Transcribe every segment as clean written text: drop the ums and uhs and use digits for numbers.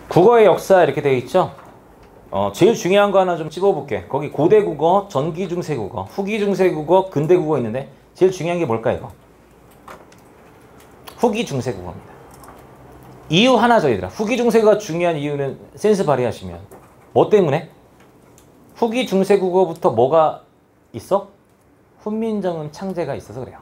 국어의 역사 이렇게 되어 있죠. 제일 중요한 거 하나 좀 찝어볼게. 거기 고대 국어, 전기 중세 국어, 후기 중세 국어, 근대 국어 있는데 제일 중요한 게 뭘까 이거? 후기 중세 국어입니다. 이유 하나죠 얘들아. 후기 중세가 중요한 이유는 센스 발휘하시면 뭐 때문에? 후기 중세 국어부터 뭐가 있어? 훈민정음 창제가 있어서 그래요.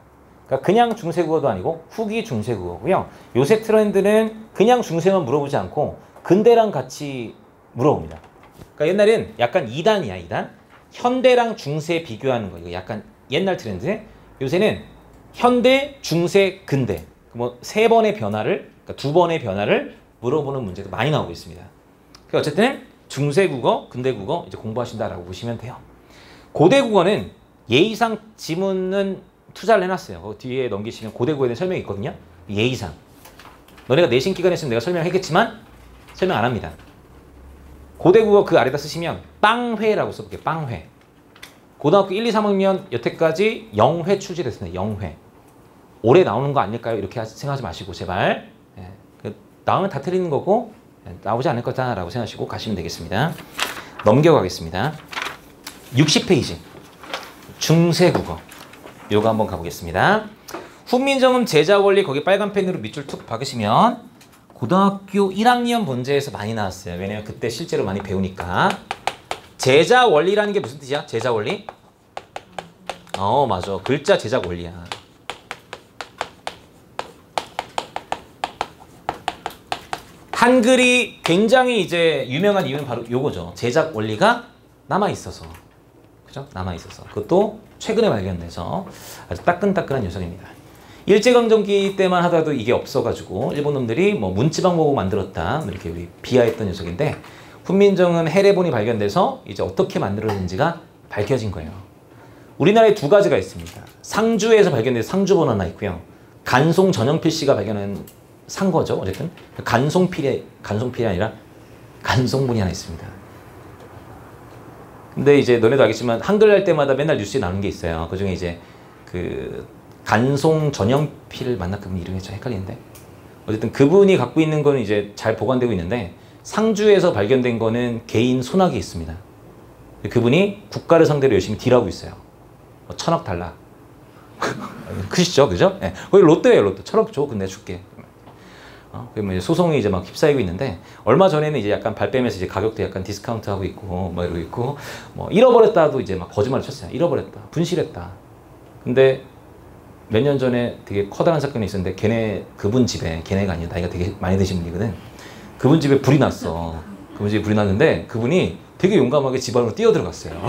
그러니까 그냥 중세 국어도 아니고 후기 중세 국어고요. 요새 트렌드는 그냥 중세만 물어보지 않고 근대랑 같이 물어봅니다. 그러니까 옛날엔 약간 2단이야, 2단. 현대랑 중세 비교하는 거. 이거 약간 옛날 트렌드. 요새는 현대, 중세, 근대. 뭐 세 번의 변화를, 그러니까 두 번의 변화를 물어보는 문제도 많이 나오고 있습니다. 그러니까 어쨌든 중세 국어, 근대 국어 이제 공부하신다라고 보시면 돼요. 고대 국어는 예의상 지문은 투자를 해놨어요. 그 뒤에 넘기시면 고대 국어에 대한 설명이 있거든요. 예의상. 너네가 내신 기간에 있으면 내가 설명했겠지만 설명 안 합니다. 고대 국어 그 아래다 쓰시면 빵회라고 써볼게요. 빵회. 고등학교 1, 2, 3학년 여태까지 0회 출제됐습니다. 0회. 올해 나오는 거 아닐까요? 이렇게 생각하지 마시고 제발. 나오면 다 틀리는 거고 나오지 않을 거다라고 생각하시고 가시면 되겠습니다. 넘겨가겠습니다. 60페이지. 중세국어. 요거 한번 가보겠습니다. 훈민정음 제자원리 거기 빨간 펜으로 밑줄 툭 박으시면 고등학교 1학년 문제에서 많이 나왔어요. 왜냐면 그때 실제로 많이 배우니까. 제자원리라는 게 무슨 뜻이야? 제자원리? 맞아. 글자 제작 원리야. 한글이 굉장히 이제 유명한 이유는 바로 요거죠. 제작 원리가 남아있어서. 그죠? 남아있어서. 그것도 최근에 발견돼서 아주 따끈따끈한 녀석입니다. 일제강점기 때만 하더라도 이게 없어가지고 일본 놈들이 뭐 문지방 보고 만들었다. 이렇게 우리 비하했던 녀석인데 훈민정음 해례본이 발견돼서 이제 어떻게 만들어졌는지가 밝혀진 거예요. 우리나라에 두 가지가 있습니다. 상주에서 발견된 상주본 하나 있고요. 간송 전영필 씨가 발견한 상거죠. 어쨌든 간송필이 아니라 간송본이 하나 있습니다. 근데 이제 너네도 알겠지만 한글 할 때마다 맨날 뉴스에 나오는 게 있어요. 그 중에 이제 그 간송 전영필 맞나 그분 이름이 좀 헷갈리는데 어쨌든 그분이 갖고 있는 거는 이제 잘 보관되고 있는데 상주에서 발견된 거는 개인 손학이 있습니다. 그분이 국가를 상대로 열심히 딜하고 있어요. 1,000억 달라. 크시죠, 그죠? 네. 거기 롯데예요, 롯데. 1,000억 줘, 근데 줄게. 그러면 이제 소송이 이제 막 휩싸이고 있는데 얼마 전에는 이제 약간 발 빼면서 이제 가격도 약간 디스카운트 하고 있고 뭐 이러고 있고 뭐 잃어버렸다도 이제 막 거짓말을 쳤어요. 잃어버렸다, 분실했다. 근데 몇 년 전에 되게 커다란 사건이 있었는데 그분 집에 걔네가 아니라 나이가 되게 많이 드신 분이거든. 그분 집에 불이 났어. 그분 집에 불이 났는데 그분이 되게 용감하게 집 안으로 뛰어들어갔어요.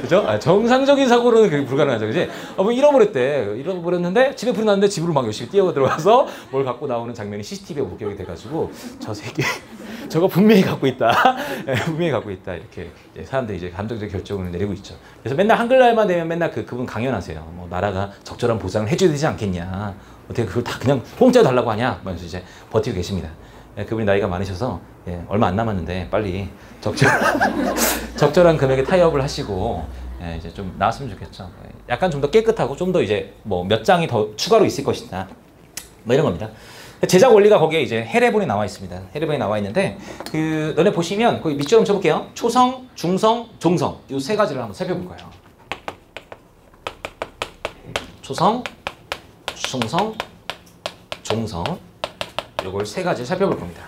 그죠? 정상적인 사고로는 그게 불가능하죠. 그지? 뭐 잃어버렸는데 집에 불이 났는데 집으로 막 열심히 뛰어들어가서 뭘 갖고 나오는 장면이 CCTV에 목격이 돼가지고 저 새끼 저거 분명히 갖고 있다. 분명히 갖고 있다. 이렇게 사람들이 이제 감정적 결정을 내리고 있죠. 그래서 맨날 한글날만 되면 맨날 그분 강연하세요. 뭐 나라가 적절한 보상을 해줘야 되지 않겠냐. 어떻게 그걸 다 그냥 공짜로 달라고 하냐. 그래서 이제 버티고 계십니다. 그분이 나이가 많으셔서 얼마 안 남았는데 빨리 적절한 금액의 타협을 하시고 이제 좀 나왔으면 좋겠죠. 약간 좀 더 깨끗하고 좀 더 이제 뭐 몇 장이 더 추가로 있을 것이다. 뭐 이런 겁니다. 제작 원리가 거기에 이제 해례본이 나와 있습니다. 해례본이 나와 있는데 그 너네 보시면 거기 밑줄 한번 쳐볼게요. 초성, 중성, 종성 이 세 가지를 한번 살펴볼 거예요. 초성, 중성, 종성 이걸 세 가지 살펴볼 겁니다.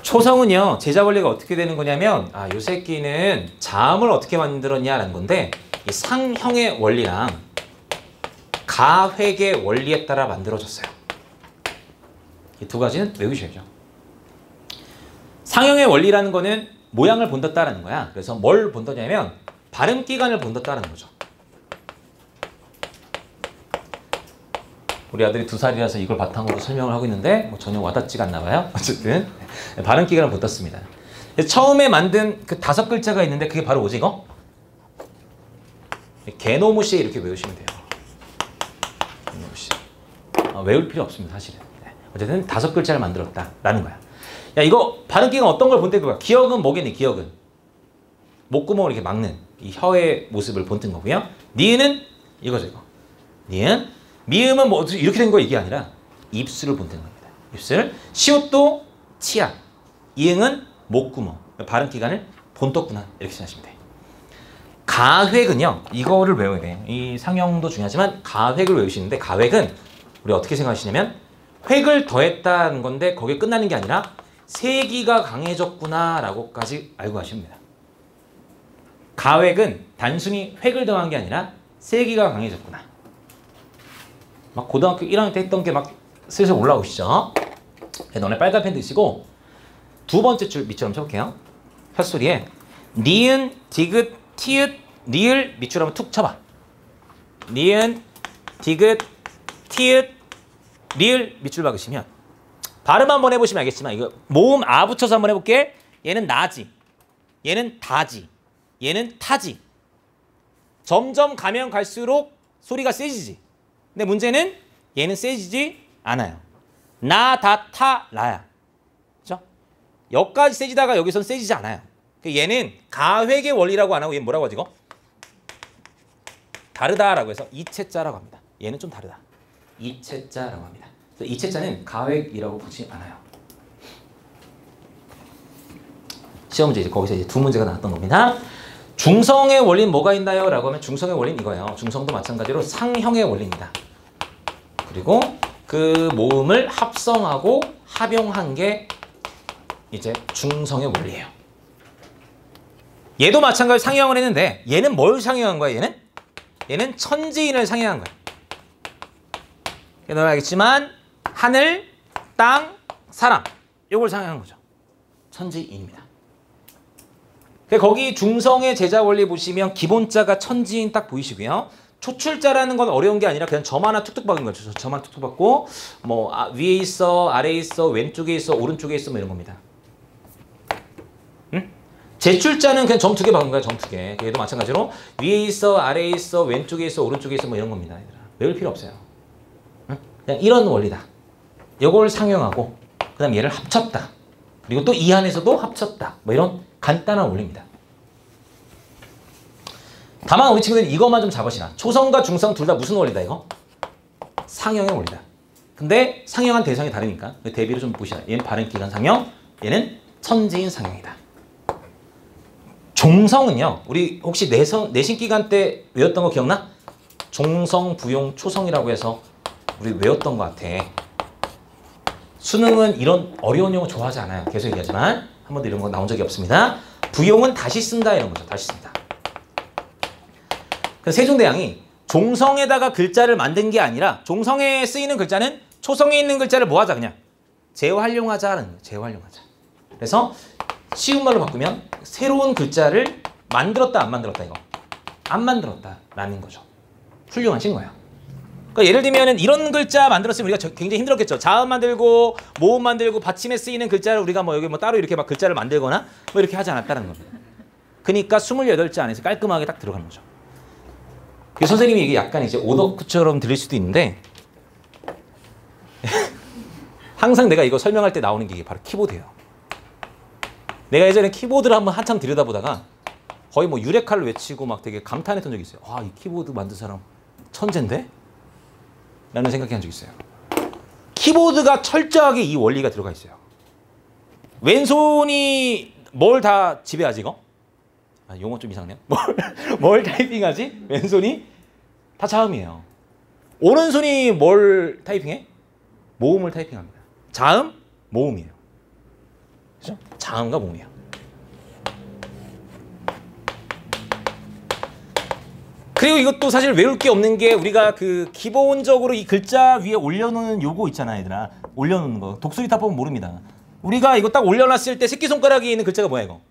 초성은요, 제자 원리가 어떻게 되는 거냐면, 요 새끼는 자음을 어떻게 만들었냐라는 건데, 이 상형의 원리랑 가획의 원리에 따라 만들어졌어요. 이 두 가지는 외우셔야죠. 상형의 원리라는 거는 모양을 본다라는 거야. 그래서 뭘 본다냐면, 발음 기간을 본다라는 거죠. 우리 아들이 2살이라서 이걸 바탕으로 설명을 하고 있는데 뭐 전혀 와닿지가 않나 봐요. 어쨌든 발음 기간을 못 땄습니다. 처음에 만든 그 5글자가 있는데 그게 바로 뭐지 이거? 게노무시 이렇게 외우시면 돼요. 게노무시. 외울 필요 없습니다 사실은. 어쨌든 5글자를 만들었다라는 거야. 야 이거 발음 기간 어떤 걸 본때 그거야. 기억은 뭐겠니? 기억은 목구멍을 이렇게 막는 이 혀의 모습을 본뜬 거고요. 니은은 이거죠 이거. 니은. 미음은 뭐 이렇게 된 거 이게 아니라 입술을 본뜬 겁니다. 입술. 시옷도 치아. 이응은 목구멍. 발음 기관을 본떴구나. 이렇게 생각하시면 돼. 가획은요. 이거를 외워야 돼. 이 상형도 중요하지만 가획을 외우시는데 가획은 우리 어떻게 생각하시냐면 획을 더했다는 건데 거기에 끝나는 게 아니라 세기가 강해졌구나 라고까지 알고 가시면 됩니다. 가획은 단순히 획을 더한 게 아니라 세기가 강해졌구나. 막 고등학교 1학년 때 했던 게 막 슬슬 올라오시죠. 너네 빨간 펜 드시고 두 번째 줄 밑줄 한번 쳐볼게요. 혓소리에 니은, 디귿, 티읕, 리을 밑줄 한번 툭 쳐봐. 니은, 디귿, 티읕, 리을 밑줄 박으시면 발음 한번 해보시면 알겠지만 이거 모음 아 붙여서 한번 해볼게. 얘는 나지, 얘는 다지, 얘는 타지. 점점 가면 갈수록 소리가 세지지. 근데 문제는 얘는 세지지 않아요. 나, 다, 타, 라야. 그죠? 여기까지 세지다가 여기선 세지지 않아요. 얘는 가획의 원리라고 안 하고 얘는 뭐라고 하지 이거? 다르다라고 해서 이체자라고 합니다. 얘는 좀 다르다. 이체자라고 합니다. 그래서 이체자는 가획이라고 보지 않아요. 시험 문제 이제 거기서 이제 두 문제가 나왔던 겁니다. 중성의 원리는 뭐가 있나요? 라고 하면 중성의 원리는 이거예요. 중성도 마찬가지로 상형의 원리입니다. 그리고 그 모음을 합성하고 합용한 게 이제 중성의 원리예요. 얘도 마찬가지로 상형을 했는데 얘는 뭘 상형한 거야? 얘는 천지인을 상형한 거야. 너는 알겠지만 하늘, 땅, 사람 이걸 상형한 거죠. 천지인입니다. 거기 중성의 제자 원리 보시면 기본자가 천지인 딱 보이시고요. 초출자라는 건 어려운 게 아니라 그냥 점 하나 툭툭 박은 거죠. 점만 툭툭 박고 뭐 위에 있어, 아래에 있어, 왼쪽에 있어, 오른쪽에 있어 뭐 이런 겁니다. 응? 제출자는 그냥 점 두 개 박은 거야. 점 두 개. 얘도 마찬가지로 위에 있어, 아래에 있어, 왼쪽에 있어, 오른쪽에 있어 뭐 이런 겁니다. 얘들아. 외울 필요 없어요. 응? 그냥 이런 원리다. 이걸 상형하고 그 다음 얘를 합쳤다. 그리고 또 이 안에서도 합쳤다. 뭐 이런 간단한 원리입니다. 다만 우리 친구들은 이것만 좀 잡으시라. 초성과 중성 둘 다 무슨 원리다 이거? 상형의 원리다. 근데 상형한 대상이 다르니까 대비를 좀 보시라. 얘는 발음기관 상형, 얘는 천지인 상형이다. 종성은요. 우리 혹시 내신 기간 때 외웠던 거 기억나? 종성, 부용, 초성이라고 해서 우리 외웠던 것 같아. 수능은 이런 어려운 용어 좋아하지 않아요. 계속 얘기하지만 한 번도 이런 거 나온 적이 없습니다. 부용은 다시 쓴다 이런 거죠. 다시 쓴다. 세종대왕이 종성에다가 글자를 만든 게 아니라 종성에 쓰이는 글자는 초성에 있는 글자를 뭐 하자 그냥 재활용하자는 거예요. 재활용하자. 그래서 쉬운 말로 바꾸면 새로운 글자를 만들었다 안 만들었다 이거. 안 만들었다라는 거죠. 훌륭하신 거예요. 그러니까 예를 들면 이런 글자 만들었으면 우리가 굉장히 힘들었겠죠. 자음 만들고 모음 만들고 받침에 쓰이는 글자를 우리가 뭐 여기 뭐 따로 이렇게 막 글자를 만들거나 뭐 이렇게 하지 않았다는 겁니다. 그러니까 28자 안에서 깔끔하게 딱 들어가는 거죠. 선생님이 이게 약간 이제 오덕후처럼 들릴 수도 있는데 항상 내가 이거 설명할 때 나오는 게 이게 바로 키보드예요. 내가 예전에 키보드를 한번 한참 들여다보다가 거의 뭐 유레카를 외치고 막 되게 감탄했던 적이 있어요. 와, 이 키보드 만든 사람 천재인데? 라는 생각이 한 적이 있어요. 키보드가 철저하게 이 원리가 들어가 있어요. 왼손이 뭘 다 지배하지 이거? 아, 용어 좀 이상해요. 뭘 타이핑하지? 왼손이 다 자음이에요. 오른손이 뭘 타이핑해? 모음을 타이핑합니다. 자음, 모음이에요. 그죠? 자음과 모음이에요. 그리고 이것도 사실 외울 게 없는 게 우리가 그 기본적으로 이 글자 위에 올려놓는 요거 있잖아, 얘들아. 올려놓는 거. 독수리 타 보면 모릅니다. 우리가 이거 딱 올려놨을 때 새끼손가락에 있는 글자가 뭐야, 이거?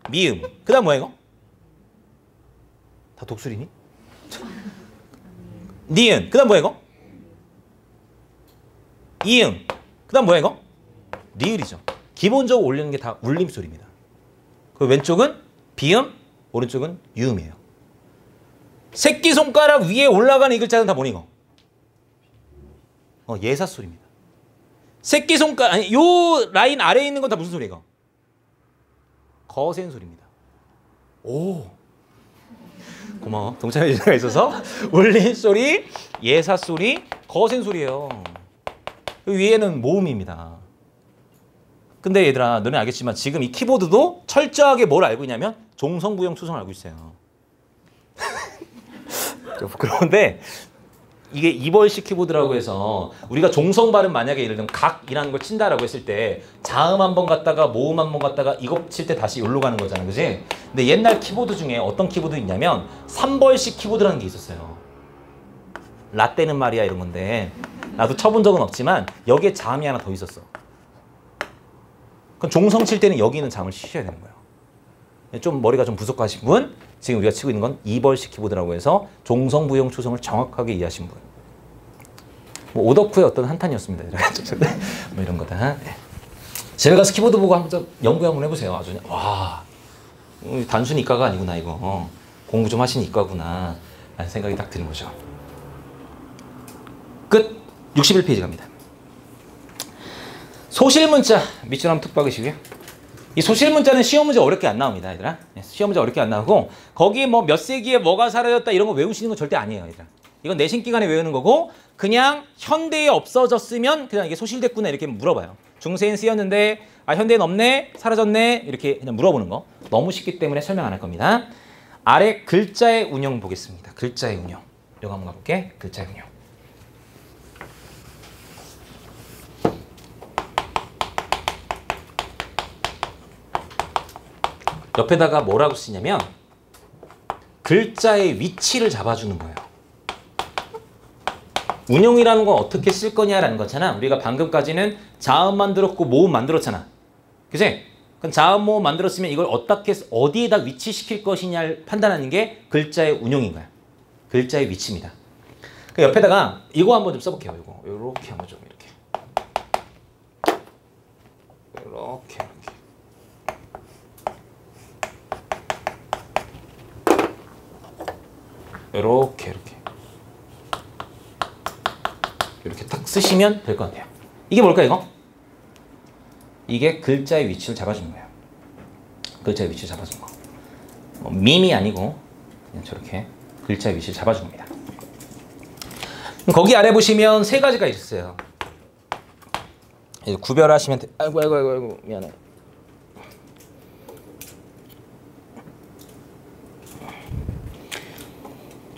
미음. 그 다음 뭐야, 이거? 다 독수리니? 니은. 그 다음 뭐야, 이거? 이응. 그 다음 뭐야, 이거? 리을이죠. 기본적으로 올리는 게 다 울림소리입니다. 그 왼쪽은 비음, 오른쪽은 유음이에요. 새끼손가락 위에 올라가는 이 글자는 다 뭐니, 이거? 예사소리입니다. 새끼손가락, 아니, 요 라인 아래에 있는 건 다 무슨 소리야, 이거? 거센 소리입니다. 오, 고마워. 동참해 주셔서 있어서 울림 소리, 예사 소리, 거센 소리예요. 그리고 위에는 모음입니다. 근데 얘들아 너네 알겠지만 지금 이 키보드도 철저하게 뭘 알고 있냐면 종성부영 추성을 알고 있어요. 그런데 이게 이벌식 키보드라고 해서 우리가 종성 발음 만약에 예를 들면 각이라는 걸 친다라고 했을 때 자음 한 번 갔다가 모음 한 번 갔다가 이거 칠 때 다시 여기로 가는 거잖아, 그지? 근데 옛날 키보드 중에 어떤 키보드 있냐면 3벌식 키보드라는 게 있었어요. 라떼는 말이야 이런 건데 나도 쳐본 적은 없지만 여기에 자음이 하나 더 있었어. 그럼 종성 칠 때는 여기 있는 자음을 치셔야 되는 거예요. 좀 머리가 좀 부족하신 분, 지금 우리가 치고 있는 건 2벌식 키보드라고 해서 종성, 부영, 추성을 정확하게 이해하신 분. 뭐 오덕후의 어떤 한탄이었습니다. 뭐 이런 거다. 네. 집에 가서 키보드 보고 한번 연구 한번 해보세요. 아주 와, 단순히 이과가 아니구나 이거. 공부 좀 하신 이과구나 라는 생각이 딱 드는 거죠. 끝. 61페이지 갑니다. 소실문자 밑줄 한번 툭 박으시고요. 이 소실문자는 시험 문제 어렵게 안 나옵니다, 얘들아. 시험 문제 어렵게 안 나오고 거기에 뭐 몇 세기에 뭐가 사라졌다 이런 거 외우시는 건 절대 아니에요, 얘들아. 이건 내신 기간에 외우는 거고 그냥 현대에 없어졌으면 그냥 이게 소실됐구나 이렇게 물어봐요. 중세엔 쓰였는데 아 현대엔 없네, 사라졌네 이렇게 그냥 물어보는 거. 너무 쉽기 때문에 설명 안 할 겁니다. 아래 글자의 운용 보겠습니다. 글자의 운용. 이거 한번 가볼게. 글자의 운용. 옆에다가 뭐라고 쓰냐면 글자의 위치를 잡아주는 거예요. 운용이라는 건 어떻게 쓸 거냐라는 거잖아. 우리가 방금까지는 자음 만들었고 모음 만들었잖아. 그치? 그럼 자음 모음 만들었으면 이걸 어떻게 어디에다 위치시킬 것이냐를 판단하는 게 글자의 운용인 거야. 글자의 위치입니다. 그 옆에다가 이거 한번 좀 써볼게요. 이거 이렇게 한번 좀 이렇게 이렇게 딱 쓰시면 될 것 같아요. 이게 뭘까 이거? 이게 글자의 위치를 잡아주는 거예요. 글자의 위치를 잡아주는 거. 밈이 아니고 그냥 저렇게 글자의 위치를 잡아주는 겁니다. 거기 아래 보시면 세 가지가 있어요. 구별하시면 돼. 아이고 미안해.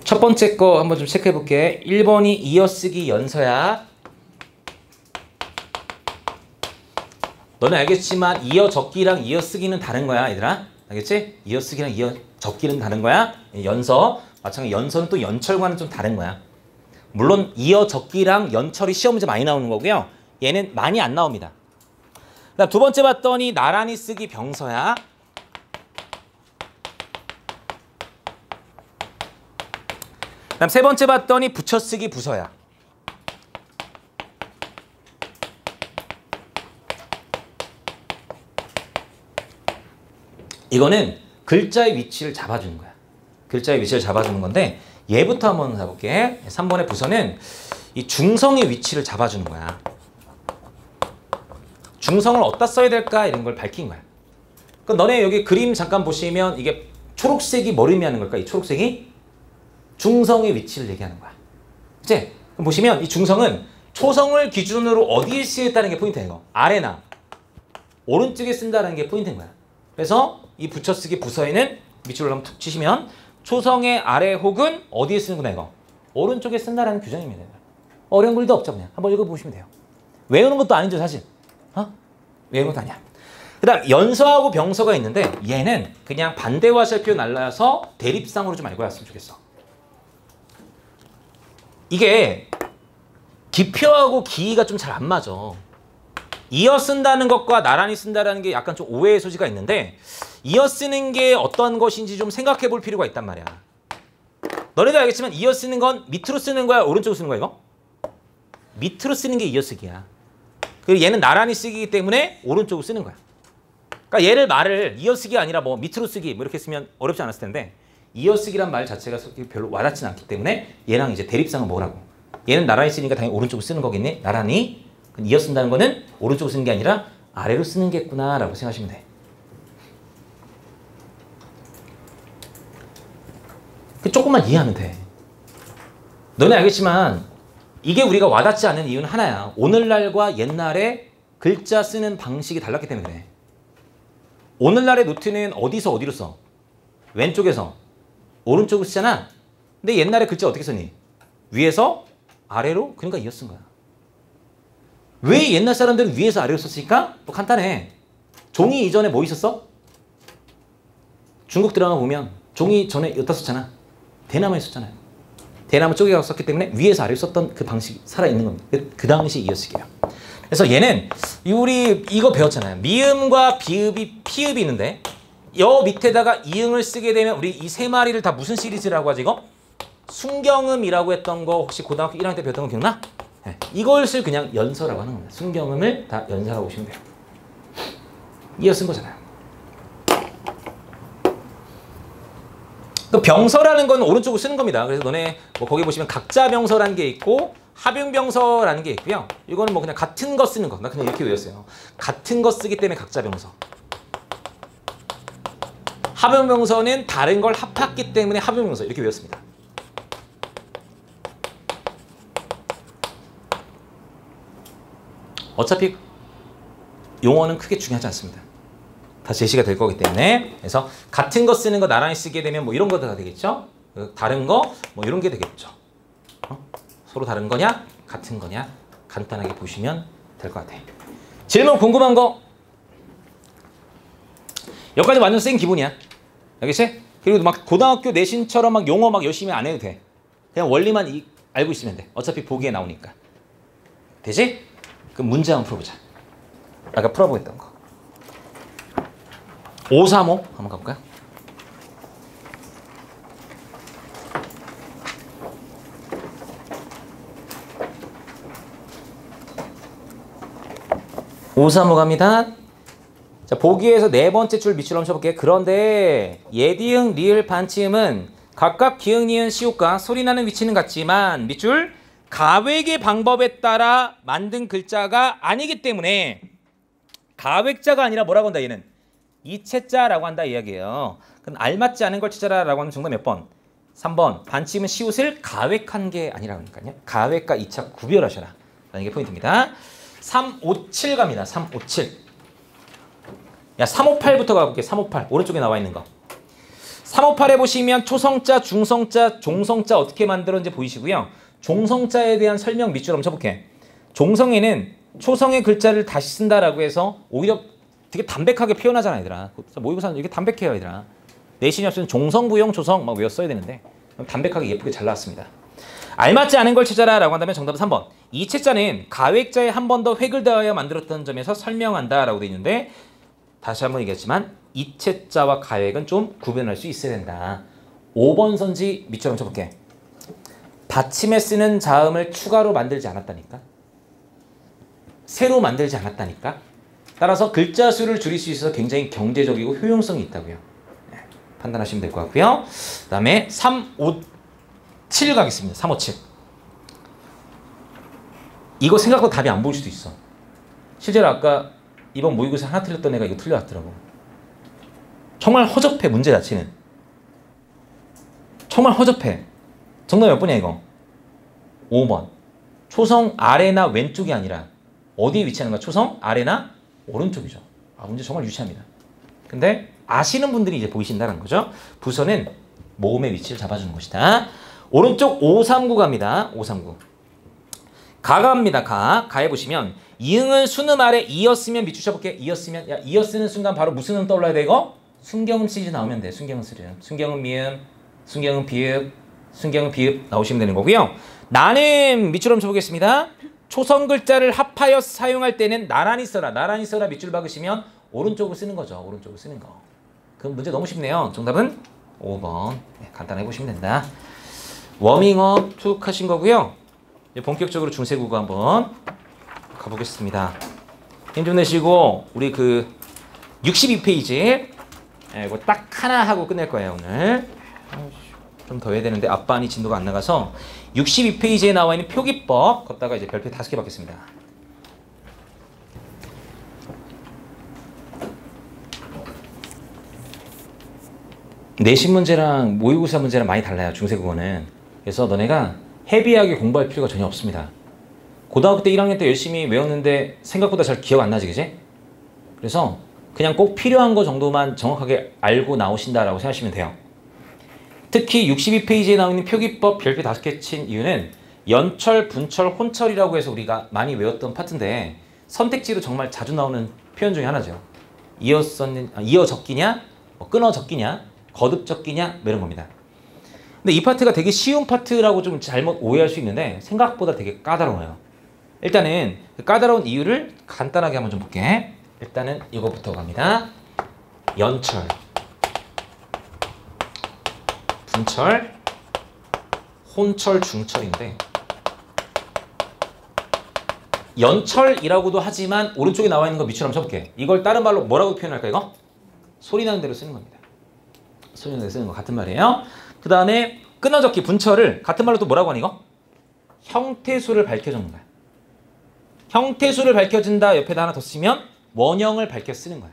첫 번째 거 한번 좀 체크해 볼게. 1번이 이어쓰기 연서야. 너는 알겠지만 이어적기랑 이어쓰기는 다른 거야, 얘들아. 알겠지? 이어쓰기랑 이어적기는 다른 거야. 연서, 마찬가지로 연서는 또 연철과는 좀 다른 거야. 물론 이어적기랑 연철이 시험 문제 많이 나오는 거고요. 얘는 많이 안 나옵니다. 그다음 두 번째 봤더니 나란히 쓰기 병서야. 그다음 세 번째 봤더니 붙여쓰기 부서야. 이거는 글자의 위치를 잡아주는 거야. 글자의 위치를 잡아주는 건데 얘부터 한번 해볼게. 3번의 부서는 이 중성의 위치를 잡아주는 거야. 중성을 어디다 써야 될까 이런 걸 밝힌 거야. 그럼 너네 여기 그림 잠깐 보시면 이게 초록색이 뭘 의미하는 걸까? 이 초록색이 중성의 위치를 얘기하는 거야. 그치? 그럼 보시면 이 중성은 초성을 기준으로 어디에 쓰였다는 게 포인트야, 이거. 아래나 오른쪽에 쓴다는 게 포인트인 거야. 그래서 이 붙여쓰기 부서에는 밑줄로 한번 툭 치시면 초성의 아래 혹은 어디에 쓰는구나, 이거. 오른쪽에 쓴다라는 규정입니다. 어려운 글도 없죠, 그냥. 한번 읽어보시면 돼요. 외우는 것도 아니죠, 사실. 외우는 것도 아니야. 그 다음 연서하고 병서가 있는데 얘는 그냥 반대와 살펴 날라서 대립상으로 좀 알고 왔으면 좋겠어. 이게 기표하고 기의가 좀 잘 안 맞아. 이어 쓴다는 것과 나란히 쓴다는 게 약간 좀 오해의 소지가 있는데 이어 쓰는 게 어떤 것인지 좀 생각해 볼 필요가 있단 말이야. 너네도 알겠지만 이어 쓰는 건 밑으로 쓰는 거야, 오른쪽으로 쓰는 거야, 이거? 밑으로 쓰는 게 이어쓰기야. 그리고 얘는 나란히 쓰기이기 때문에 오른쪽으로 쓰는 거야. 그러니까 얘를 말을 이어쓰기가 아니라 뭐 밑으로 쓰기 뭐 이렇게 쓰면 어렵지 않았을 텐데 이어쓰기란 말 자체가 별로 와닿지는 않기 때문에 얘랑 이제 대립상은 뭐라고? 얘는 나란히 쓰니까 당연히 오른쪽으로 쓰는 거겠네. 나란히 이어 쓴다는 거는 오른쪽으로 쓰는 게 아니라 아래로 쓰는 겠구나 라고 생각하시면 돼. 조금만 이해하면 돼. 너네 알겠지만 이게 우리가 와닿지 않는 이유는 하나야. 오늘날과 옛날에 글자 쓰는 방식이 달랐기 때문에 그래. 오늘날의 노트는 어디서 어디로 써? 왼쪽에서 오른쪽으로 쓰잖아. 근데 옛날에 글자 어떻게 썼니? 위에서 아래로? 그러니까 이어 쓴 거야. 왜 옛날 사람들은 위에서 아래로 썼을까? 또 간단해. 종이 이전에 뭐 있었어? 중국 드라마 보면 종이 전에 여기다 썼잖아. 대나무에 썼잖아요. 대나무 쪼개서 썼기 때문에 위에서 아래로 썼던 그 방식이 살아있는 겁니다. 그 당시 이어쓰기예요. 그래서 얘는 우리 이거 배웠잖아요. 미음과 비읍이 피읍이 있는데 여 밑에다가 이응을 쓰게 되면 우리 이 세 마리를 다 무슨 시리즈라고 하지 이거? 순경음이라고 했던 거 혹시 고등학교 1학년 때 배웠던 거 기억나? 네. 이것을 그냥 연서라고 하는 겁니다. 순경음을 다 연서라고 보시면 돼요. 이어 쓴 거잖아요. 또 병서라는 건 오른쪽으로 쓰는 겁니다. 그래서 너네 뭐 거기 보시면 각자병서라는 게 있고 합용병서라는 게 있고요. 이거는 뭐 그냥 같은 거 쓰는 거. 나 그냥 이렇게 외웠어요. 같은 거 쓰기 때문에 각자병서. 합용병서는 다른 걸 합했기 때문에 합용병서. 이렇게 외웠습니다. 어차피 용어는 크게 중요하지 않습니다. 다 제시가 될 거기 때문에. 그래서 같은 거 쓰는 거 나란히 쓰게 되면 뭐 이런 거 다 되겠죠. 다른 거 뭐 이런 게 되겠죠. 서로 다른 거냐 같은 거냐 간단하게 보시면 될 것 같아요. 질문 궁금한 거? 여기까지 완전 센 기본이야. 알겠지? 그리고 막 고등학교 내신처럼 막 용어 막 열심히 안 해도 돼. 그냥 원리만 알고 있으면 돼. 어차피 보기에 나오니까. 되지? 그럼 문제 한번 풀어보자. 아까 풀어보겠던 거. 535 한번 가볼까요? (535) 갑니다. 자, 보기에서 네 번째 줄 밑줄 한번 쳐볼게요. 그런데 예디응, 리을, 반치음은 각각 기응, 니은, 시옷과 소리나는 위치는 같지만 밑줄 가획의 방법에 따라 만든 글자가 아니기 때문에 가획자가 아니라 뭐라고 한다 얘는? 이체자라고 한다 이야기예요. 그럼 알맞지 않은 걸 찾아라라고 하면 정답 몇 번? 3번. 반치음은 시옷을 가획한 게 아니라니까요. 가획과 이차 구별하셔라. 라는 게 포인트입니다. 357 갑니다. 357. 야, 358부터 가볼게요. 358. 오른쪽에 나와 있는 거. 358에 보시면 초성자, 중성자, 종성자 어떻게 만들었는지 보이시고요. 종성자에 대한 설명 밑줄 한번 쳐볼게요. 종성에는 초성의 글자를 다시 쓴다라고 해서 오히려 되게 담백하게 표현하잖아, 얘들아. 모의고사는 이렇게 담백해요, 얘들아. 내신이 없으면 종성부용 조성 막 외웠어야 되는데 담백하게 예쁘게 잘 나왔습니다. 알맞지 않은 걸 찾아라 라고 한다면 정답은 3번. 이체자는 가획자에 한 번 더 획을 더하여 만들었던 점에서 설명한다 라고 되어 있는데 다시 한번 얘기했지만 이체자와 가획은 좀 구분할 수 있어야 된다. 5번 선지 밑줄 한번 쳐볼게. 받침에 쓰는 자음을 추가로 만들지 않았다니까. 새로 만들지 않았다니까. 따라서 글자 수를 줄일 수 있어서 굉장히 경제적이고 효용성이 있다고요. 네, 판단하시면 될 것 같고요. 그 다음에 357 가겠습니다. 357. 이거 생각보다 답이 안 보일 수도 있어. 실제로 아까 이번 모의고사 하나 틀렸던 애가 이거 틀려왔더라고. 정말 허접해, 문제 자체는. 정말 허접해. 정답 몇 번이야 이거? 5번. 초성 아래나 왼쪽이 아니라 어디에 위치하는 거야? 초성 아래나 오른쪽이죠. 아, 문제 정말 유치합니다. 근데 아시는 분들이 이제 보이신다는 거죠. 부서는 모음의 위치를 잡아주는 것이다. 오른쪽 539 갑니다. 539. 가갑니다. 가에 보시면 이응은 순음 아래 이었으면 밑줄 쳐볼게. 이었으면 야 이었쓰는 순간 바로 무슨 음 떠올라야 돼 이거? 순경음 시리즈 나오면 돼. 순경음 시리즈. 순경음 미음, 순경음 비읍, 순경음 비읍 나오시면 되는 거고요. 나는 밑줄 한번 쳐보겠습니다. 초성 글자를 합하여 사용할 때는 나란히 써라. 나란히 써라 밑줄 박으시면 오른쪽으로 쓰는 거죠. 오른쪽으로 쓰는 거. 그럼 문제 너무 쉽네요. 정답은 5번. 네, 간단히 보시면 된다. 워밍업 툭 하신 거고요. 이제 본격적으로 중세국어 한번 가보겠습니다. 힘 좀 내시고 우리 그 62페이지 이거 딱 하나 하고 끝낼 거예요 오늘. 좀 더 해야 되는데 앞반이 진도가 안 나가서 62페이지에 나와 있는 표기법 걷다가 이제 별표 5개 받겠습니다. 내신 문제랑 모의고사 문제랑 많이 달라요 중세국어는. 그래서 너네가 헤비하게 공부할 필요가 전혀 없습니다. 고등학교 때 1학년 때 열심히 외웠는데 생각보다 잘 기억 안 나지, 그지? 그래서 그냥 꼭 필요한 거 정도만 정확하게 알고 나오신다라고 생각하시면 돼요. 특히 62페이지에 나와 있는 표기법 별표 5개 친 이유는 연철, 분철, 혼철이라고 해서 우리가 많이 외웠던 파트인데 선택지로 정말 자주 나오는 표현 중에 하나죠. 이어 적기냐, 끊어 적기냐, 거듭 적기냐 이런 겁니다. 근데 이 파트가 되게 쉬운 파트라고 좀 잘못 오해할 수 있는데 생각보다 되게 까다로워요. 일단은 그 까다로운 이유를 간단하게 한번 좀 볼게. 일단은 이거부터 갑니다. 연철, 분철, 혼철, 중철인데 연철이라고도 하지만 오른쪽에 나와 있는 거 밑줄 한번 쳐볼게. 이걸 다른 말로 뭐라고 표현할까 이거? 소리 나는 대로 쓰는 겁니다. 소리 나는 대로 쓰는 거 같은 말이에요. 그 다음에 끊어적기 분철을 같은 말로 또 뭐라고 하니 이거? 형태수를 밝혀 적는 거야. 형태수를 밝혀준다 옆에다 하나 더 쓰면 원형을 밝혀 쓰는 거야.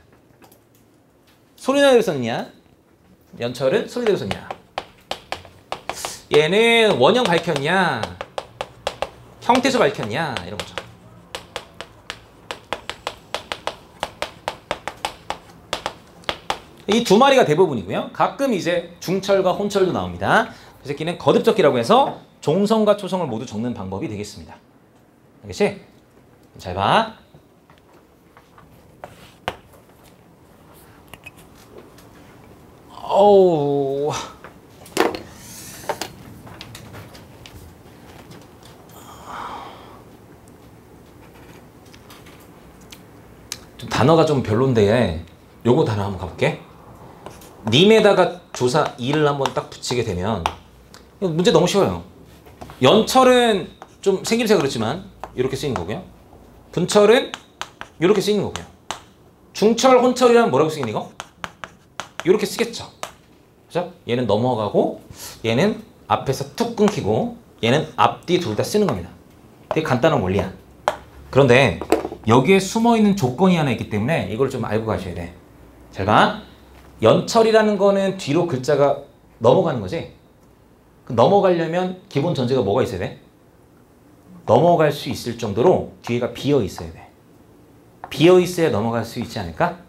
소리 나는 대로 썼냐? 연철은 소리 대로 썼냐? 얘는 원형 밝혔냐? 형태수 밝혔냐? 이런 거죠. 이 두 마리가 대부분이고요. 가끔 이제 중철과 혼철도 나옵니다. 그 새끼는 거듭적기라고 해서 종성과 초성을 모두 적는 방법이 되겠습니다. 알겠지? 잘 봐. 어우. 좀 단어가 좀 별론데 요거 단어 한번 가볼게. 님에다가 조사 이를 한번 딱 붙이게 되면 문제 너무 쉬워요. 연철은 좀 생김새가 그렇지만 이렇게 쓰이는 거고요. 분철은 이렇게 쓰이는 거고요. 중철, 혼철이란 뭐라고 쓰이는 이거? 이렇게 쓰겠죠. 그죠? 얘는 넘어가고 얘는 앞에서 툭 끊기고 얘는 앞뒤 둘 다 쓰는 겁니다. 되게 간단한 원리야. 그런데 여기에 숨어있는 조건이 하나 있기 때문에 이걸 좀 알고 가셔야 돼. 잘 봐. 연철이라는 거는 뒤로 글자가 넘어가는 거지. 넘어가려면 기본 전제가 뭐가 있어야 돼? 넘어갈 수 있을 정도로 뒤에가 비어 있어야 돼. 비어 있어야 넘어갈 수 있지 않을까?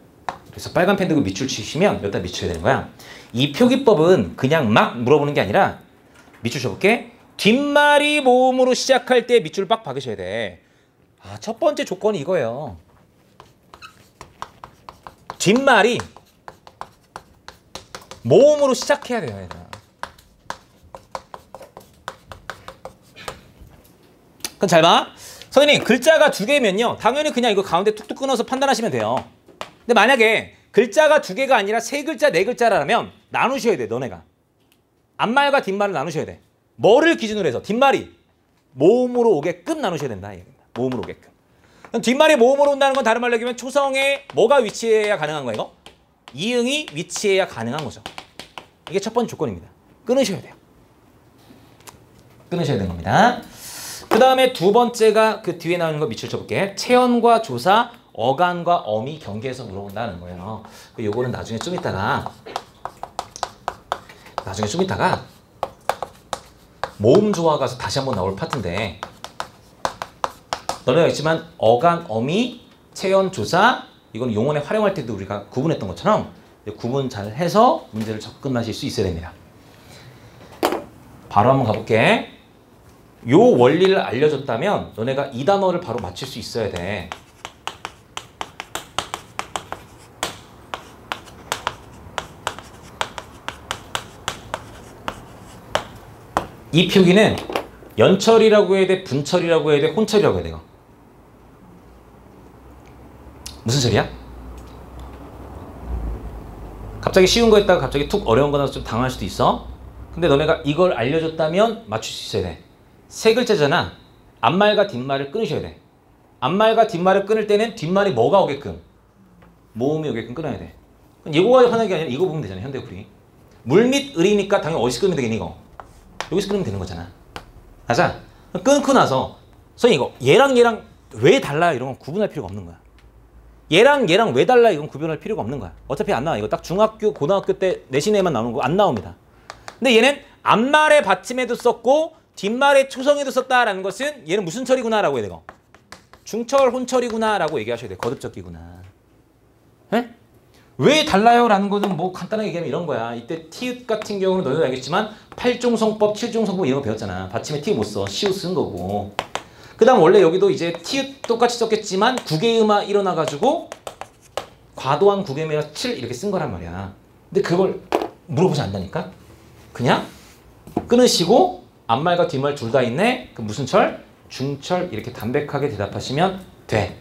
그래서 빨간 펜 들고 밑줄 치시면 여기다 밑쳐야 되는 거야. 이 표기법은 그냥 막 물어보는 게 아니라 밑줄 쳐볼게. 뒷말이 모음으로 시작할 때 밑줄 빡 박으셔야 돼. 아, 첫 번째 조건이 이거예요. 뒷말이 모음으로 시작해야 돼요, 얘들아. 그럼 잘 봐. 선생님, 글자가 두 개면요. 당연히 그냥 이거 가운데 툭툭 끊어서 판단하시면 돼요. 근데 만약에 글자가 두 개가 아니라 세 글자, 네 글자라면 나누셔야 돼, 너네가. 앞말과 뒷말을 나누셔야 돼. 뭐를 기준으로 해서? 뒷말이 모음으로 오게끔 나누셔야 된다. 모음으로 오게끔. 그럼 뒷말이 모음으로 온다는 건 다른 말로 얘기하면 초성에 뭐가 위치해야 가능한 거야, 이거? 이응이 위치해야 가능한 거죠. 이게 첫 번째 조건입니다. 끊으셔야 돼요. 끊으셔야 되는 겁니다. 그 다음에 두 번째가 그 뒤에 나오는 거 밑줄 쳐볼게. 체언과 조사, 어간과 어미 경계에서 물어본다는 거예요. 요거는 나중에 좀 이따가 모음 조화 가서 다시 한번 나올 파트인데 너네가 있지만 어간, 어미, 체언, 조사 이건 용언에 활용할 때도 우리가 구분했던 것처럼 구분 잘 해서 문제를 접근하실 수 있어야 됩니다. 바로 한번 가볼게. 요 원리를 알려줬다면 너네가 이 단어를 바로 맞출 수 있어야 돼. 이 표기는 연철이라고 해야 돼, 분철이라고 해야 돼, 혼철이라고 해야 돼. 무슨 소리야? 갑자기 쉬운 거 했다가 갑자기 툭 어려운 거 나와서 좀 당할 수도 있어. 근데 너네가 이걸 알려줬다면 맞출 수 있어야 돼. 세 글자잖아. 앞말과 뒷말을 끊으셔야 돼. 앞말과 뒷말을 끊을 때는 뒷말이 뭐가 오게끔? 모음이 오게끔 끊어야 돼. 이거가 하는 게 아니라 이거 보면 되잖아. 현대풀이. 물 및 을이니까 당연히 어디서 끊으면 되겠니 이거? 여기서 끊으면 되는 거잖아. 맞아? 끊고 나서 선생님 이거 얘랑 왜 달라 이런 건 구분할 필요가 없는 거야. 얘랑 왜 달라 이건 구분할 필요가 없는 거야. 어차피 안 나와. 이거 딱 중학교, 고등학교 때 내신에만 나오는 거 안 나옵니다. 근데 얘는 앞말의 받침에도 썼고 뒷말에 초성에도 썼다라는 것은 얘는 무슨 철이구나라고 해야 되고 중철, 혼철이구나라고 얘기하셔야 돼요. 거듭적기구나. 네? 왜 달라요라는 거는 뭐 간단하게 얘기하면 이런 거야. 이때 티읕 같은 경우는 너희도 알겠지만 8종성법, 7종성법 이런 거 배웠잖아. 받침에 티읕 못 써. 시읒 쓴 거고. 그 다음 원래 여기도 이제 티읕 똑같이 썼겠지만 국외음화 일어나가지고 과도한 국외음이라 7 이렇게 쓴 거란 말이야. 근데 그걸 물어보지 않는다니까? 그냥 끊으시고 앞말과 뒷말 둘 다 있네? 그 무슨 철? 중철 이렇게 담백하게 대답하시면 돼.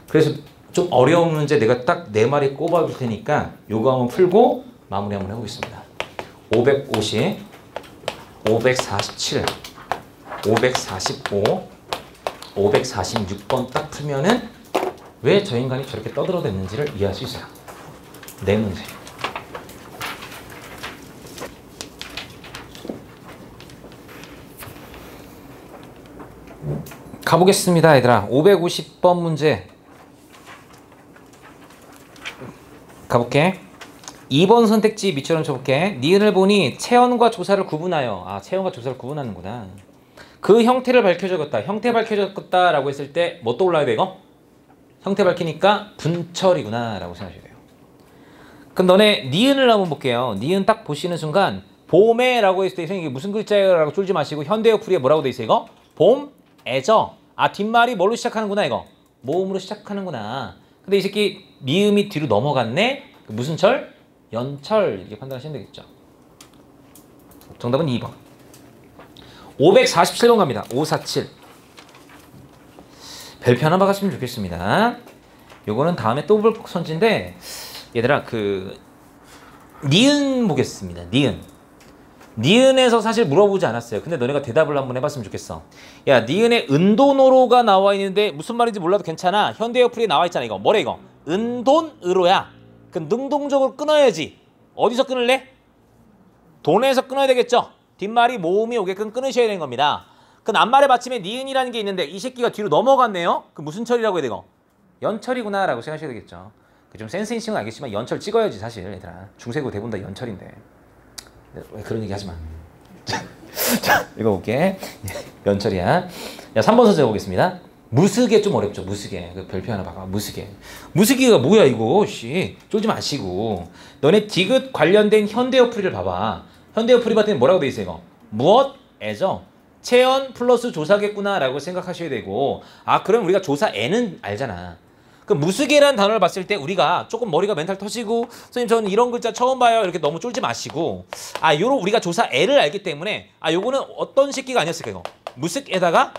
그래서 좀 어려운 문제 내가 딱 4마리 꼽아줄 테니까 요거 한번 풀고 마무리 한번 해보겠습니다. 550, 547, 545, 546번 딱 풀면은 왜 저 인간이 저렇게 떠들어댔는지를 이해할 수 있어요. 4문제. 가보겠습니다, 얘들아. 550번 문제 가볼게. 2번 선택지 밑처럼 쳐볼게. 니은을 보니 체언과 조사를 구분하여. 아, 체언과 조사를 구분하는구나. 그 형태를 밝혀줬다. 형태 밝혀줬다 라고 했을 때 뭐 떠올라야 돼 이거? 형태 밝히니까 분철이구나 라고 생각하셔야 돼요. 그럼 너네 니은을 한번 볼게요. 니은 딱 보시는 순간 봄에 라고 했을 때 이게 무슨 글자예요 라고 쫄지 마시고 현대어 풀이에 뭐라고 돼 있어 이거? 봄, 애저. 아, 뒷말이 뭘로 시작하는구나 이거? 모음으로 시작하는구나. 근데 이 새끼 미음이 뒤로 넘어갔네? 무슨 철? 연철. 이렇게 판단하시면 되겠죠. 정답은 2번. 547번 갑니다. 547. 별표 하나 박았으면 좋겠습니다. 요거는 다음에 또 볼 선지인데 얘들아 니은 보겠습니다. 니은에서 사실 물어보지 않았어요. 근데 너네가 대답을 한번 해봤으면 좋겠어. 야, 니은에 은돈으로가 나와 있는데 무슨 말인지 몰라도 괜찮아. 현대어 풀이에 나와 있잖아. 이거 뭐래 이거? 은돈으로야. 그 능동적으로 끊어야지. 어디서 끊을래? 돈에서 끊어야 되겠죠. 뒷말이 모음이 오게끔 끊으셔야 되는 겁니다. 그 앞말의 받침에 니은이라는 게 있는데 이 새끼가 뒤로 넘어갔네요. 그 무슨 철이라고 해야 되고? 연철이구나 라고 생각하셔야 되겠죠. 좀 센스 있는 건 알겠지만 연철 찍어야지 사실 얘들아. 중세고 대부분 다 연철인데. 왜 그런 얘기 하지 마. 자, 읽어볼게. 연철이야. 야, 3번 선생 보겠습니다. 무스개 좀 어렵죠. 무스개. 그 별표 하나 박아. 무스개. 무스개가 뭐야 이거. 씨. 쫄지 마시고. 너네 디귿 관련된 현대어 풀이를 봐봐. 현대어 풀이 봤더니 뭐라고 돼 있어 이거? 무엇? 애죠. 체언 플러스 조사겠구나 라고 생각하셔야 되고. 아, 그럼 우리가 조사애는 알잖아. 그 무스개라는 단어를 봤을 때 우리가 조금 머리가 멘탈 터지고 선생님 저는 이런 글자 처음 봐요 이렇게 너무 쫄지 마시고 요런 우리가 조사애를 알기 때문에 요거는 어떤 새끼가 아니었을까 이거 무스에다가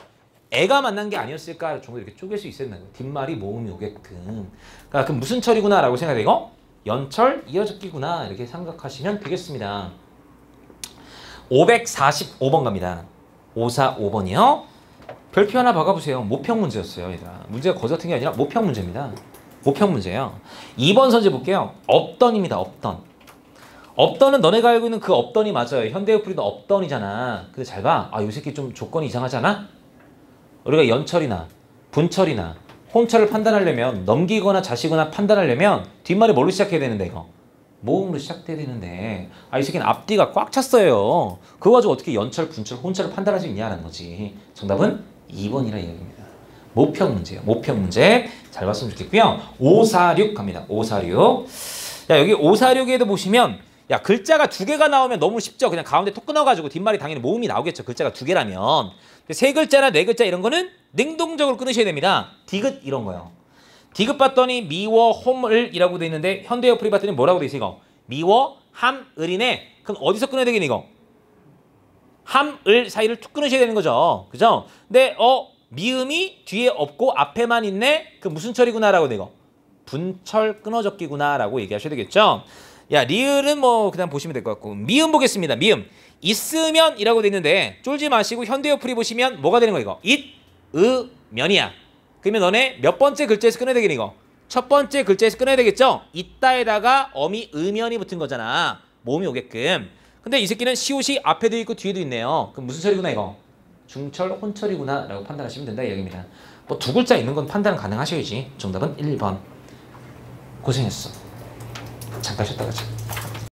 애가 만난 게 아니었을까 정도 이렇게 쪼갤 수 있었나 뒷말이 모음이 오게끔 그러니까 그 무슨 철이구나 라고 생각해 이거 연철 이어적기구나 이렇게 생각하시면 되겠습니다. 545번 갑니다. 545번이요. 별표 하나 박아보세요. 모평 문제였어요. 얘들아. 문제가 거지 같은 게 아니라 모평 문제입니다. 모평 문제예요. 2번 선제 볼게요. 업던입니다. 업던. 업던은 너네가 알고 있는 그 업던이 맞아요. 현대어 풀이도 업던이잖아. 근데 잘 봐. 요 새끼 좀 조건이 이상하지 않아? 우리가 연철이나 분철이나 혼철을 판단하려면 넘기거나 자시거나 판단하려면 뒷말이 뭘로 시작해야 되는데 이거? 모음으로 시작돼야 되는데 이 새끼는 앞뒤가 꽉 찼어요. 그거 가지고 어떻게 연철, 분철, 혼철을 판단할 수 있냐는 거지. 정답은 2번이라 이야기입니다. 모평 문제예요. 모평 문제 잘 봤으면 좋겠고요. 546 갑니다. 546. 야, 여기 546에도 보시면 야, 글자가 2개가 나오면 너무 쉽죠. 그냥 가운데 톡 끊어가지고 뒷말이 당연히 모음이 나오겠죠. 글자가 2개라면. 3글자나 4글자 이런 거는 능동적으로 끊으셔야 됩니다. 디귿 이런 거요. 디귿 봤더니 미워 홈을이라고 돼 있는데 현대어 풀이 봤더니 뭐라고 돼 있어 이거? 미워 함을이네. 그럼 어디서 끊어야 되겠니 이거? 함을 사이를 툭 끊으셔야 되는 거죠. 그죠? 근데 미음이 뒤에 없고 앞에만 있네. 그 무슨 철이구나 라고 돼 이거? 분철 끊어적기구나 라고 얘기하셔야 되겠죠. 야, 리을은 뭐 그냥 보시면 될 것 같고 미음 보겠습니다. 미음 있으면 이라고 돼 있는데 쫄지 마시고 현대어 풀이 보시면 뭐가 되는 거 이거? 면이야. 그러면 너네 몇 번째 글자에서 끊어야 되겠니 이거? 첫 번째 글자에서 끊어야 되겠죠? 있다에다가 어미 음연이 붙은 거잖아. 모음이 오게끔. 근데 이 새끼는 시옷이 앞에도 있고 뒤에도 있네요. 그럼 무슨 철이구나 이거? 중철, 혼철이구나 라고 판단하시면 된다 이 얘기입니다. 뭐 2글자 있는 건 판단 가능하셔야지. 정답은 1번. 고생했어. 잠깐 쉬었다 가자.